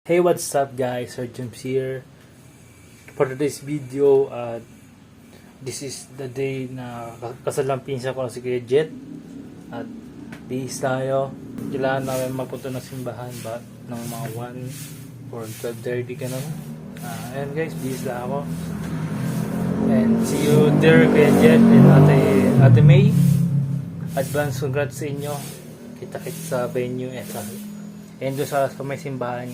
Hey, what's up guys? Sir James here. For today's video, this is the day na kasal ng pinsa ko na si Kuya Jet. At bihis tayo. Kailangan namin magpunta ng simbahan ba ng mga 1 or 12:30 ka nun. Ayan guys, bihis lang ako. And see you there Kuya Jet and Ate May. Advance congrats sa inyo. Kita-kits sa venue and doon sa may simbahan.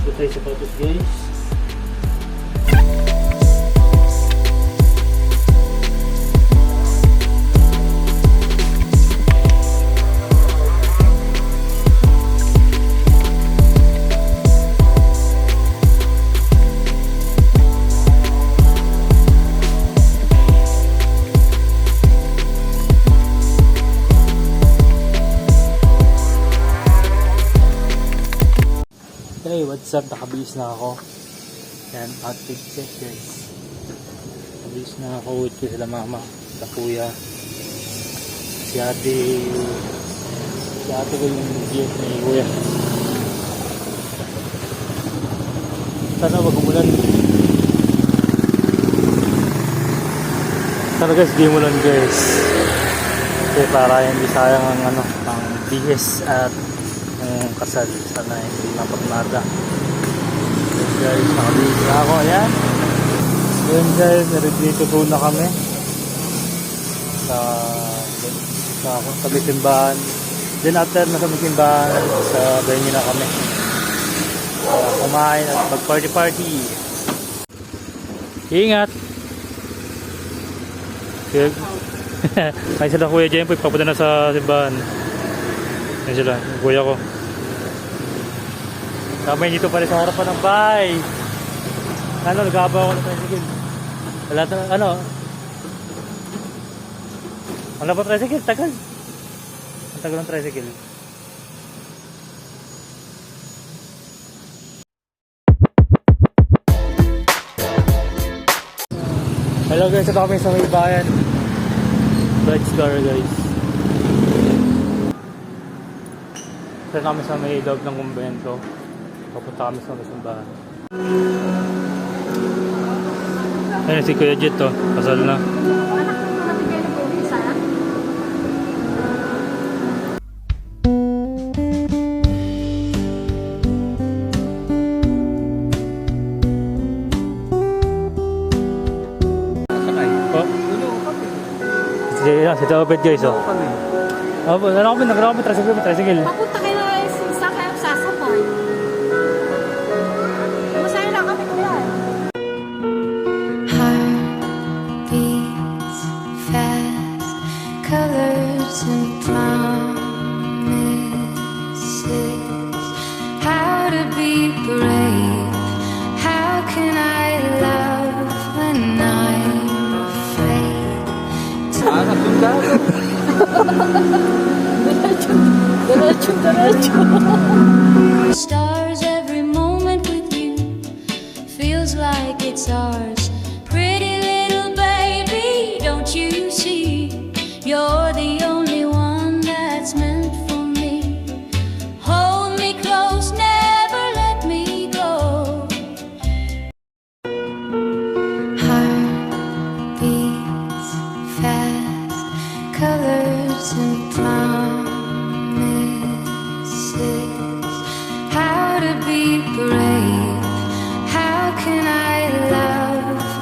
Ito tayo sa patos guys. Hey, what's up? Nakabihis na ako. Yan, outfit check guys. Nakabihis na ako with ko sila mama, sa kuya. Si ate ko yung gift ni kuya. Sana wag umulan. Sana guys, di umulan guys. Kasi para hindi sayang ang ang bihis at kasal. Sana hindi mapagmada. Yun guys, nakabihis na ako. Ayan. Yun guys, naridito po na kami sa simbahan. Then after na sa simbahan, sa venue na kami kumain at mag party. Ingat. Ay sila Kuya Jem, papunta na sa simbahan. Yan sila, yung kuya ko. Kamay dito pa rin sa harapan ng bahay. Naghabaw ako ng tricycle. Wala na, wala pa tricycle, tagal. Ang tagal ng tricycle. Hello guys, ito kami sa may bayan. Bright Star guys. Ito kami sa may loob ng kumbento. Papunta kami sa simbahan. Ayun si Kuya Jet to, kasal na. Si Tawabed guys oh. Nagkakaroon tricycle. Papunta kayo na sa kayo sasapay. Masaya lang kami kuya. Heart beats fast, colors and promises. How to be brave? How can I love when I'm afraid? Stars, every moment with you feels like it's ours. Pretty little baby, don't you see? You're the only one that's meant for me. Hold me close, never let me go. Heart beats fast, colors and promises. How to be brave? How can I love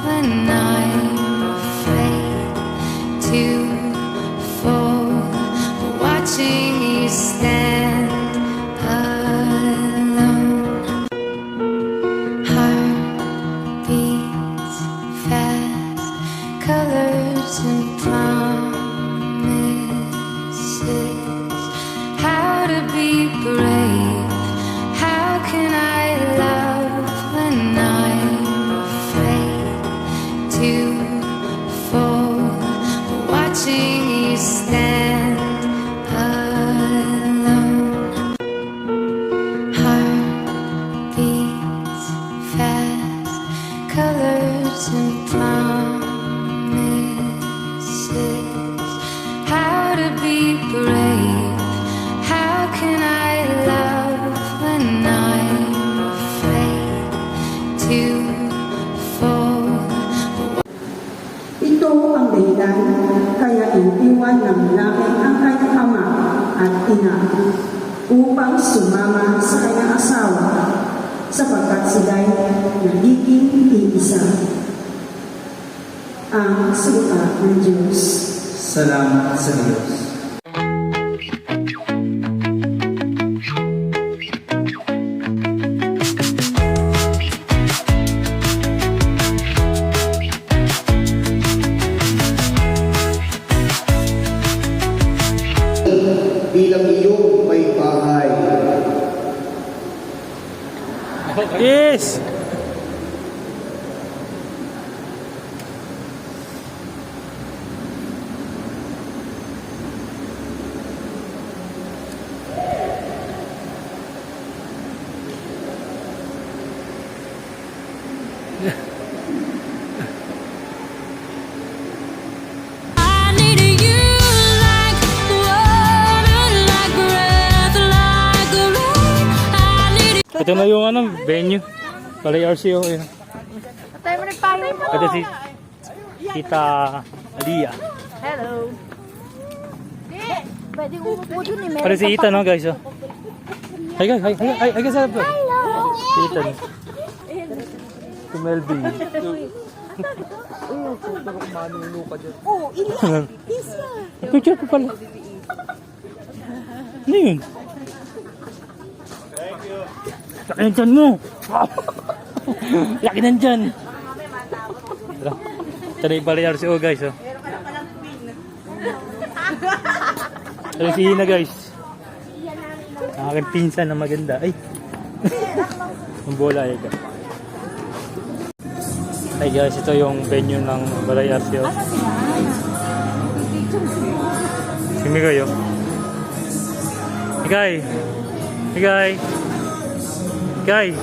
colors and promises. How to be brave? How can I love when I'm afraid to fall? Ito ang dahilan kaya iniwan ng lalaki ang kanyang ama at ina upang sumama sa kanyang asawa sapagkat sila'y nagiging iisa. Ang salita ng Diyos. Salamat sa Diyos. Bilang iyong may bahay. Yes! I need you like water, like breath, like rain. I need Ito na yung ano, venue. Balay RCO. Yun. Tayo mo nagpayo mo. Ito si Tita Alia. Hello. Pwede umupo dun eh. Pare si Ethan, no, guys. Oh. Hi guys, hi guys. Hello. Si Ethan. Si Melby. Oh, ilan? Isa. Picture ko pala. Ano yun? Laki ng tiyan mo. Laki ng tiyan. Ito na yung Balay RCO, guys. Oh. Ito yung si Hina, guys. Ang aking pinsan na maganda. Ay. Ang bola eh. Ay guys, ito yung venue ng Balay RCO. Si Migay, oh. Migay. Migay. Migay.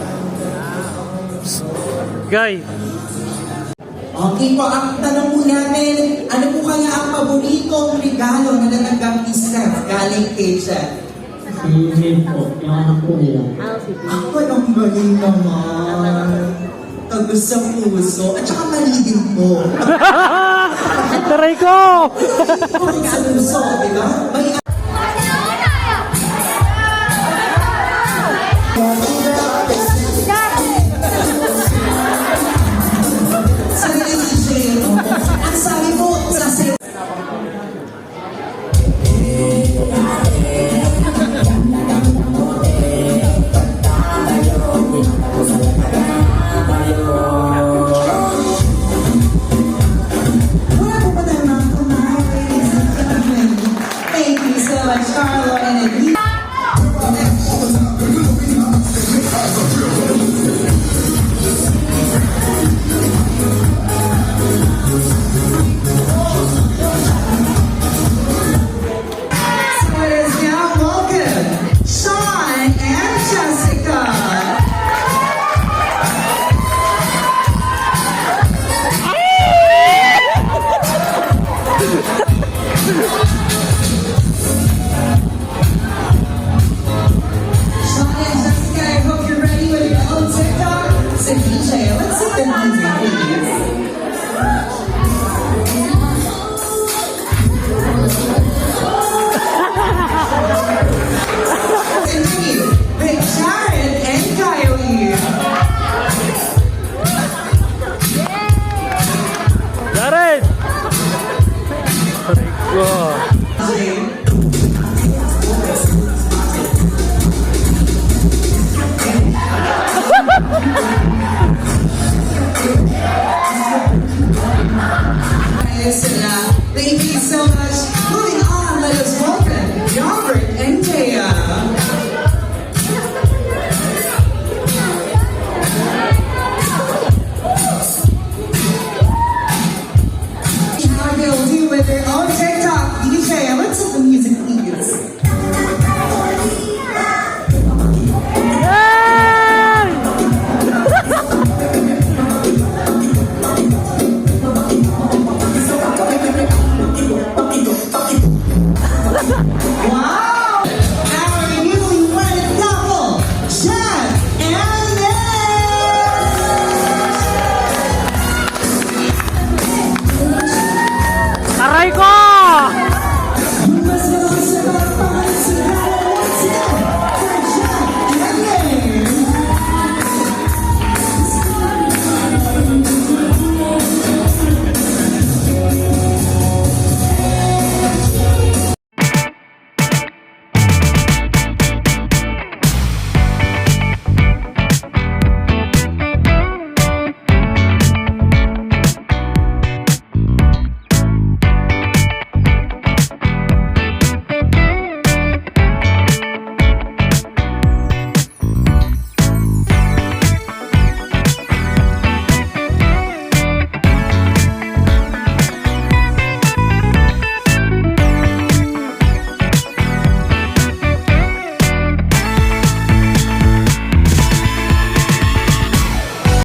Psst. Migay. Okay po, ang tanong po natin, ano po kaya ang paboritong regalo na natanggap ni Steph galing kay Jeff? Si Jane po, yung anak po nila. Ako ang galing naman. Tagus sa puso. At saka mali din po. Taray ko! Tagus sa puso, di ba? May sarili ni Jane. Ang sabi mo, sa wala po pa tayo mga kumain, ladies and gentlemen. Thank you so much, Carlo and Edith. So it is now welcome, Sean and Jessica. Sean and Jessica, I hope you're ready with your own TikTok. So DJ, let's see the music, please.